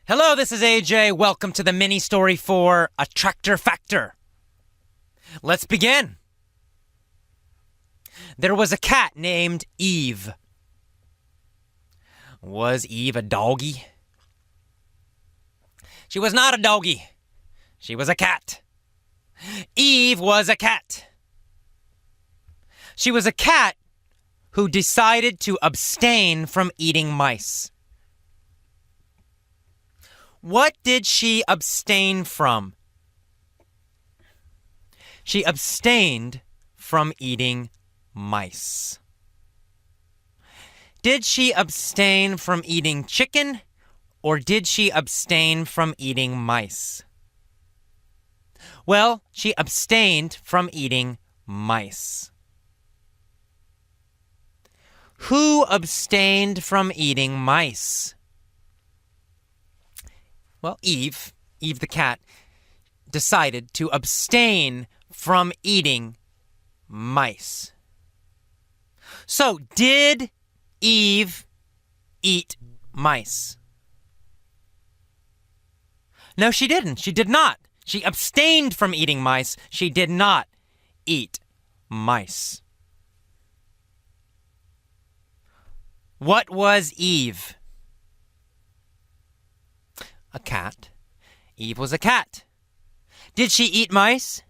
Hello, this is AJ. Welcome to the mini story for Attractor Factor. Let's begin. There was a cat named Eve. Was Eve a doggy? She was not a doggy. She was a cat. Eve was a cat. She was a cat who decided to abstain from eating mice. What did she abstain from? She abstained from eating mice. Did she abstain from eating chicken, or did she abstain from eating mice? Well, she abstained from eating mice. Who abstained from eating mice? Well, Eve the cat, decided to abstain from eating mice. So, did Eve eat mice? No, she didn't. She did not. She abstained from eating mice. She did not eat mice. What was Eve? A cat. Eve was a cat. Did she eat mice?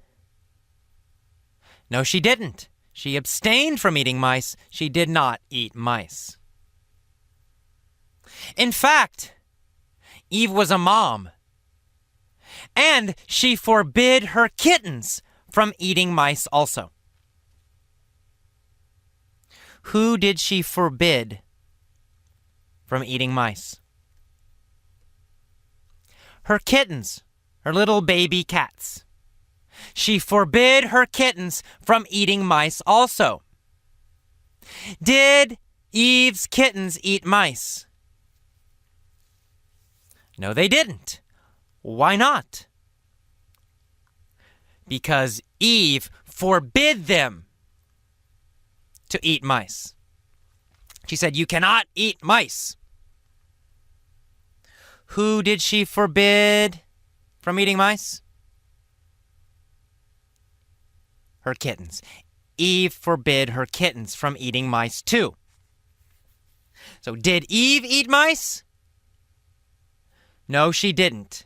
No, she didn't. She abstained from eating mice. She did not eat mice. In fact, Eve was a mom. And she forbid her kittens from eating mice also. Who did she forbid from eating mice? Her kittens, her little baby cats. She forbid her kittens from eating mice also. Did Eve's kittens eat mice? No, they didn't. Why not? Because Eve forbid them to eat mice. She said, "You cannot eat mice." Who did she forbid from eating mice? Her kittens. Eve forbid her kittens from eating mice too. So did Eve eat mice? No, she didn't.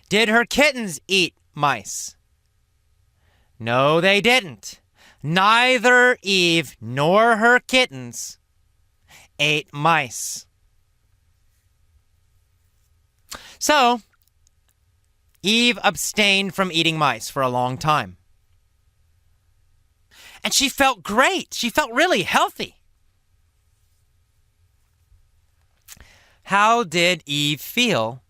Did her kittens eat mice? No, they didn't. Neither Eve nor her kittens ate mice. So, Eve abstained from eating mice for a long time. And she felt great. She felt really healthy. How did Eve feel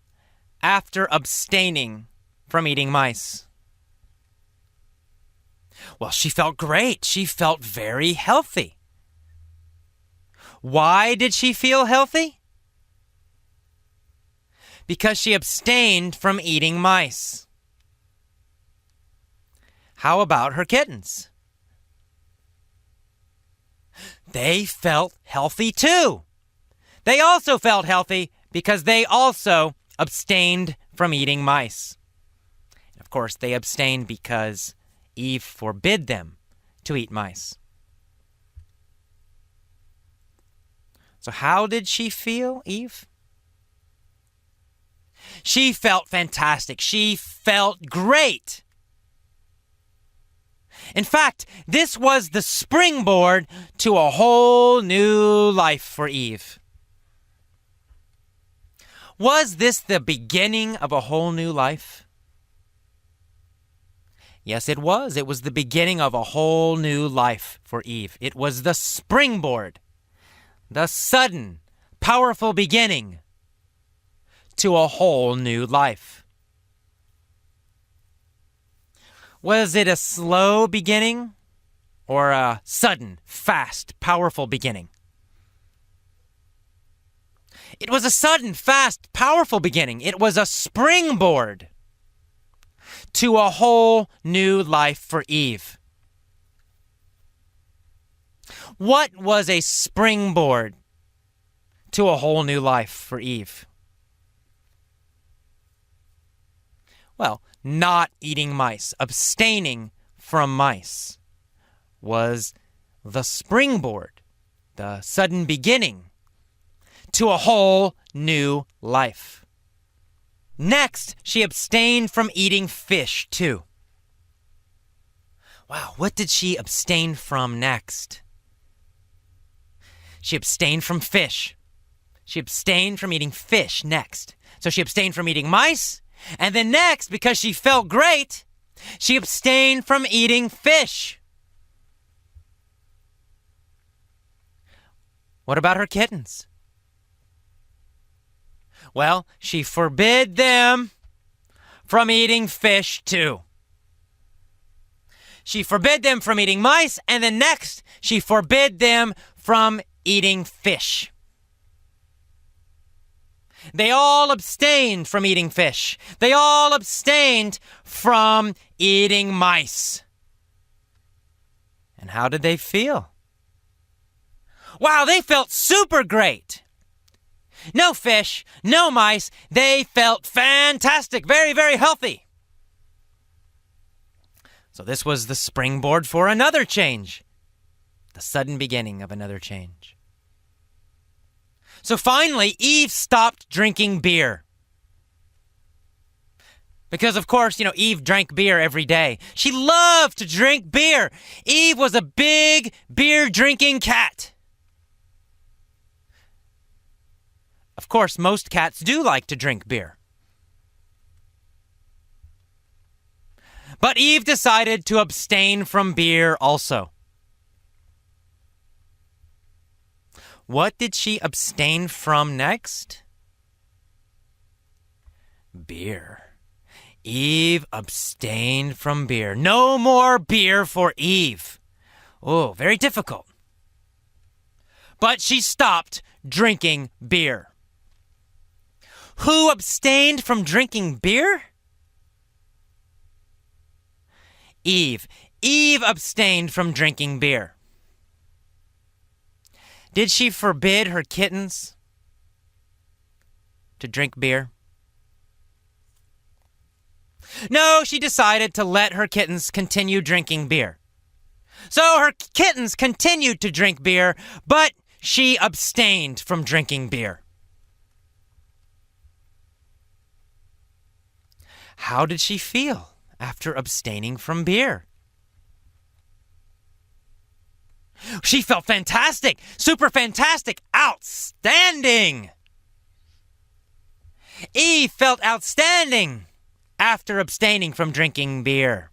after abstaining from eating mice? Well, she felt great. She felt very healthy. Why did she feel healthy? Because she abstained from eating mice. How about her kittens? They felt healthy too. They also felt healthy because they also abstained from eating mice. Of course, they abstained because Eve forbid them to eat mice. So how did she feel, Eve? She felt fantastic. She felt great. In fact, this was the springboard to a whole new life for Eve. Was this the beginning of a whole new life? Yes, it was. It was the beginning of a whole new life for Eve. It was the springboard, the sudden, powerful beginning to a whole new life. Was it a slow beginning or a sudden, fast, powerful beginning? It was a sudden, fast, powerful beginning. It was a springboard to a whole new life for Eve. What was a springboard to a whole new life for Eve? Well, not eating mice, abstaining from mice, was the springboard, the sudden beginning to a whole new life. Next, she abstained from eating fish, too. Wow, what did she abstain from next? She abstained from fish. She abstained from eating fish next. So she abstained from eating mice, and then next, because she felt great, she abstained from eating fish. What about her kittens? Well, she forbid them from eating fish too. She forbid them from eating mice, and then next, she forbid them from eating fish. They all abstained from eating fish. They all abstained from eating mice. And how did they feel? Wow, they felt super great. No fish, no mice. They felt fantastic, very, very healthy. So this was the springboard for another change, the sudden beginning of another change. So finally, Eve stopped drinking beer. Because, of course, Eve drank beer every day. She loved to drink beer. Eve was a big beer-drinking cat. Of course, most cats do like to drink beer. But Eve decided to abstain from beer also. What did she abstain from next? Beer. Eve abstained from beer. No more beer for Eve. Oh, very difficult. But she stopped drinking beer. Who abstained from drinking beer? Eve. Eve abstained from drinking beer. Did she forbid her kittens to drink beer? No, she decided to let her kittens continue drinking beer. So her kittens continued to drink beer, but she abstained from drinking beer. How did she feel after abstaining from beer? She felt fantastic, super fantastic, outstanding. Eve felt outstanding after abstaining from drinking beer.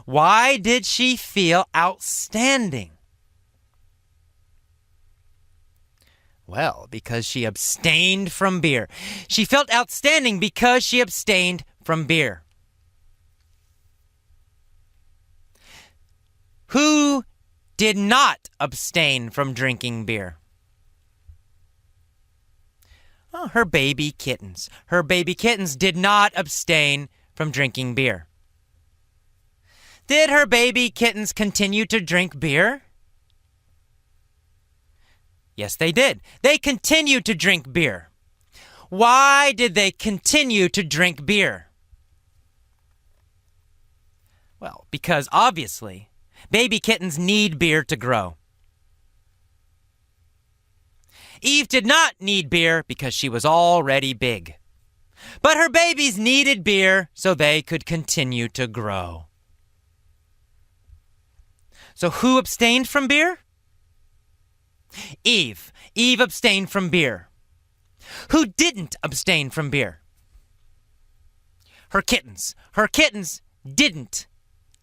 Why did she feel outstanding? Well, because she abstained from beer. She felt outstanding because she abstained from beer. Who did not abstain from drinking beer? Oh, her baby kittens. Her baby kittens did not abstain from drinking beer. Did her baby kittens continue to drink beer? Yes, they did. They continued to drink beer. Why did they continue to drink beer? Well, because obviously, baby kittens need beer to grow. Eve did not need beer because she was already big. But her babies needed beer so they could continue to grow. So who abstained from beer? Eve. Eve abstained from beer. Who didn't abstain from beer? Her kittens. Her kittens didn't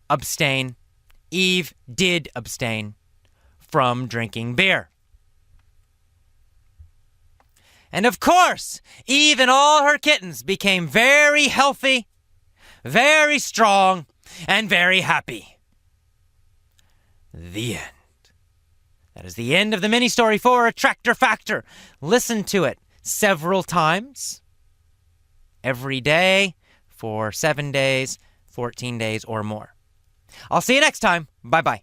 abstain. Eve did abstain from drinking beer. And of course, Eve and all her kittens became very healthy, very strong, and very happy. The end. That is the end of the mini-story for Attractor Factor. Listen to it several times every day for 7 days, 14 days, or more. I'll see you next time. Bye-bye.